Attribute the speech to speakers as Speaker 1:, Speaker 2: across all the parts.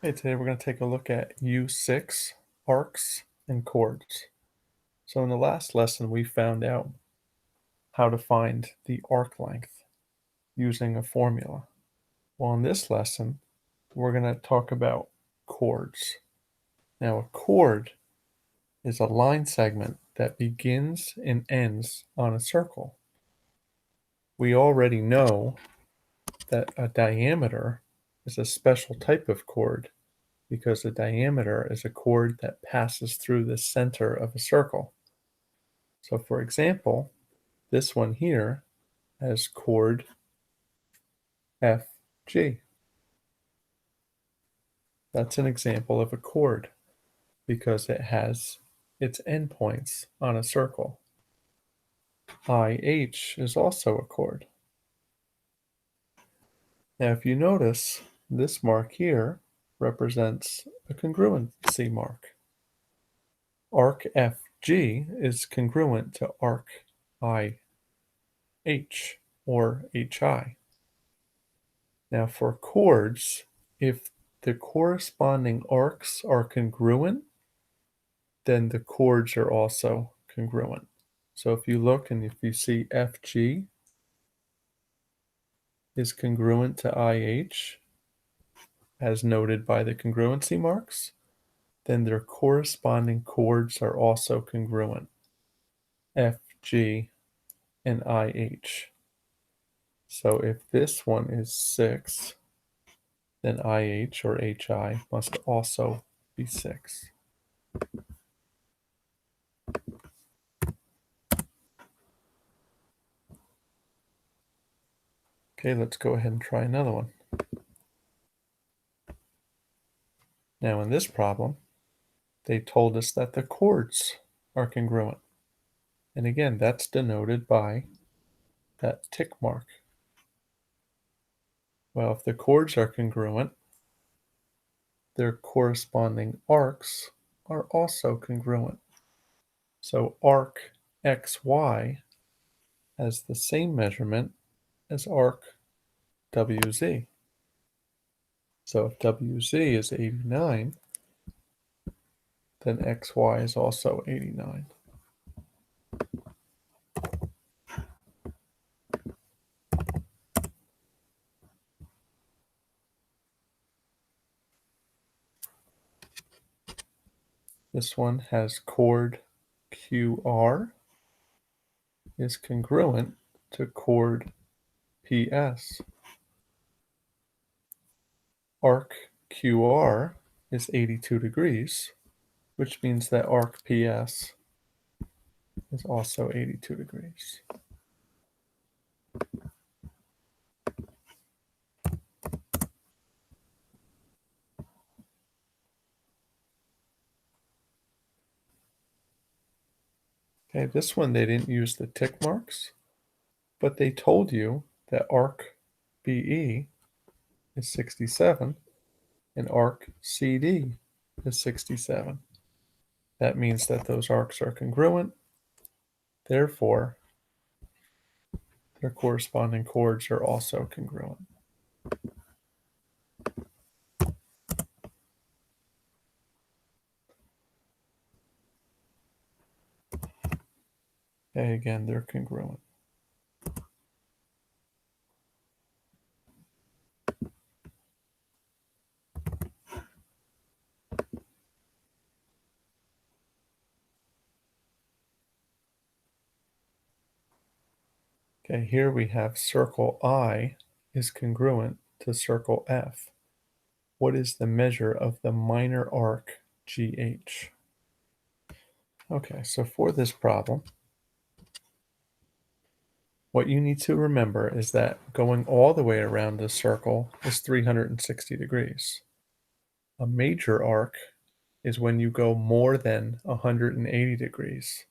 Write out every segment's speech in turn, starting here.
Speaker 1: Hey, today we're going to take a look at U6, arcs and chords. So in the last lesson, we found out how to find the arc length using a formula. Well, in this lesson, we're going to talk about chords. Now, a chord is a line segment that begins and ends on a circle. We already know that a diameter is a special type of chord because a diameter is a chord that passes through the center of a circle. So for example, this one here has chord F, G. That's an example of a chord because it has its endpoints on a circle. IH is also a chord. Now if you notice, this mark here represents a congruency mark. Arc FG is congruent to arc IH or HI. Now for chords, if the corresponding arcs are congruent, then the chords are also congruent. So if you look and if you see FG is congruent to IH, as noted by the congruency marks, then their corresponding chords are also congruent, FG and IH. So if this one is 6, then IH or HI must also be 6. Okay, let's go ahead and try another one. Now in this problem, they told us that the chords are congruent. And again, that's denoted by that tick mark. Well, if the chords are congruent, their corresponding arcs are also congruent. So arc XY has the same measurement as arc WZ. So if WZ is 89, then XY is also 89. This one has chord QR is congruent to chord PS. Arc QR is 82 degrees, which means that arc PS is also 82 degrees. Okay, this one they didn't use the tick marks, but they told you that arc BE is 67 and arc CD is 67. That means that those arcs are congruent, therefore their corresponding chords are also congruent. Okay, again, they're congruent. Okay, here we have circle I is congruent to circle F. What is the measure of the minor arc GH? Okay, so for this problem, what you need to remember is that going all the way around this circle is 360 degrees. A major arc is when you go more than 180 degrees,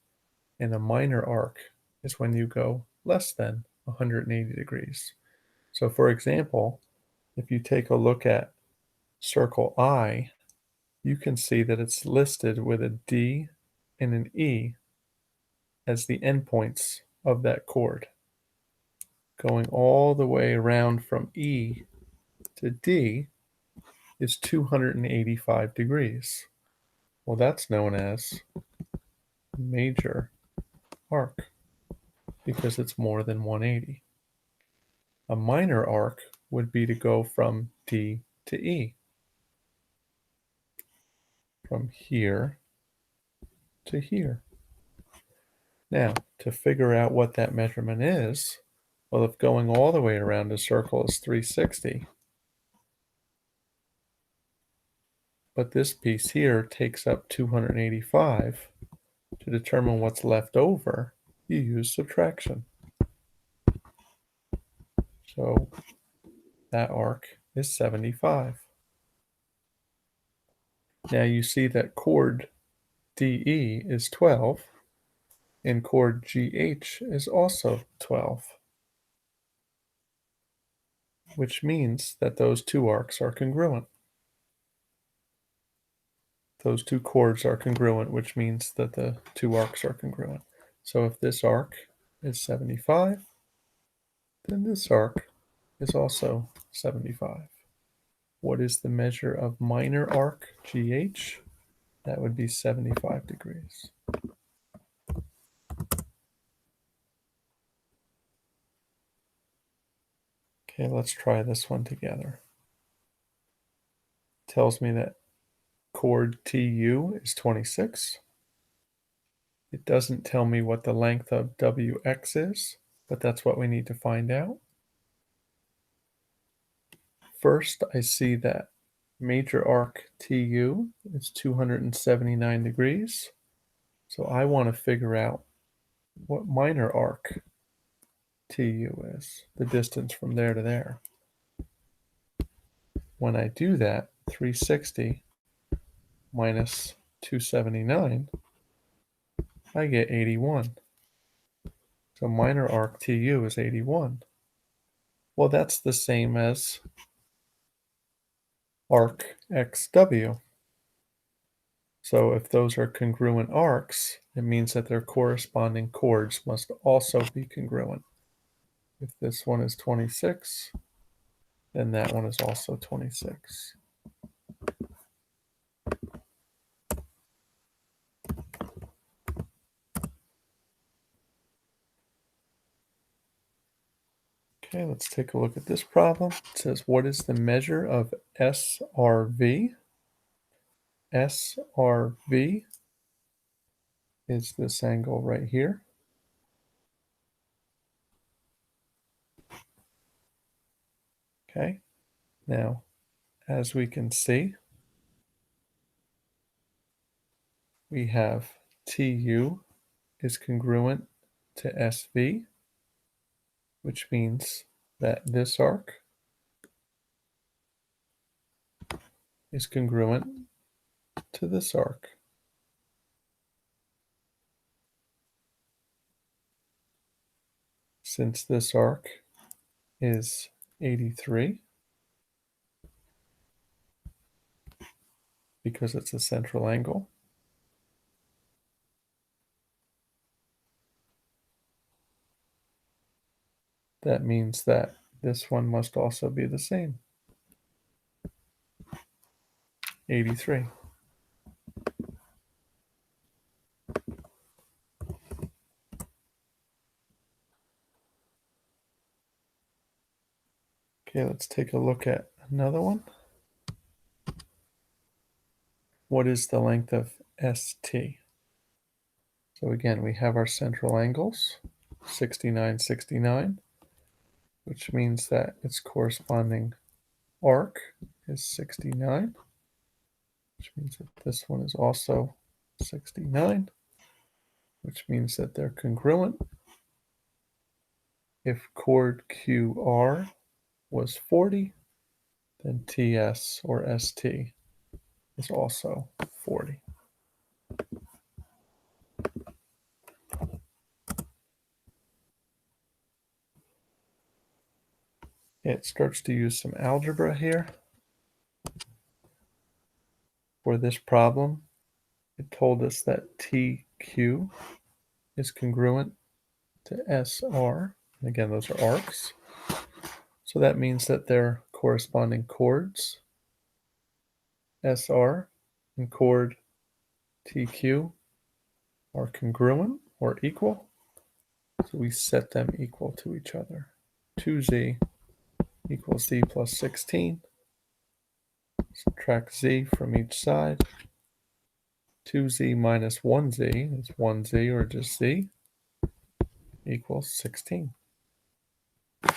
Speaker 1: and a minor arc is when you go less than 180 degrees. So for example, if you take a look at circle I, you can see that it's listed with a D and an E as the endpoints of that chord. Going all the way around from E to D, is 285 degrees. Well, that's known as major arc because it's more than 180. A minor arc would be to go from D to E, from here to here. Now, to figure out what that measurement is, well, if going all the way around a circle is 360, but this piece here takes up 285, to determine what's left over, you use subtraction. So that arc is 75. Now you see that chord DE is 12, and chord GH is also 12, which means that those two arcs are congruent. Those two chords are congruent, which means that the two arcs are congruent. So if this arc is 75, then this arc is also 75. What is the measure of minor arc GH? That would be 75 degrees. Okay, let's try this one together. It tells me that chord TU is 26. It doesn't tell me what the length of WX is, but that's what we need to find out. First, I see that major arc TU is 279 degrees. So I want to figure out what minor arc TU is, the distance from there to there. When I do that, 360 minus 279, I get 81. So minor arc TU is 81. Well, that's the same as arc XW. So if those are congruent arcs, it means that their corresponding chords must also be congruent. If this one is 26, then that one is also 26. Okay, let's take a look at this problem. It says, what is the measure of SRV? SRV is this angle right here. Okay, now, as we can see, we have TU is congruent to SV, which means that this arc is congruent to this arc. Since this arc is 83, because it's a central angle, that means that this one must also be the same, 83. Okay, let's take a look at another one. What is the length of ST? So again, we have our central angles, 69, 69, which means that its corresponding arc is 69, which means that this one is also 69, which means that they're congruent. If chord QR was 40, then TS or ST is also 40. It starts to use some algebra here. For this problem, it told us that TQ is congruent to SR. And again, those are arcs. So that means that their corresponding chords SR and chord TQ are congruent or equal. So we set them equal to each other. 2z equals z plus 16. Subtract z from each side. 2z minus 1z is 1z or just z equals 16.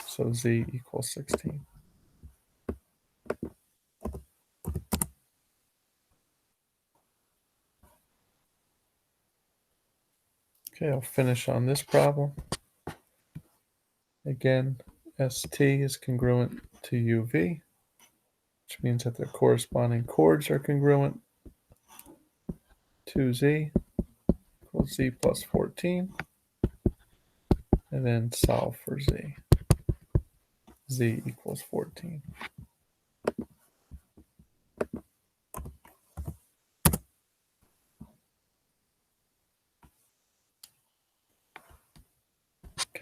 Speaker 1: So z equals 16. Okay, I'll finish on this problem. Again, ST is congruent to UV, which means that their corresponding chords are congruent. 2z equals z plus 14. And then solve for z. Z equals 14.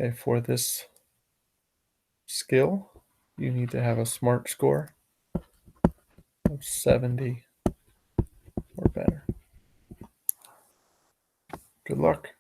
Speaker 1: Okay, for this skill, you need to have a SMART score of 70 or better. Good luck.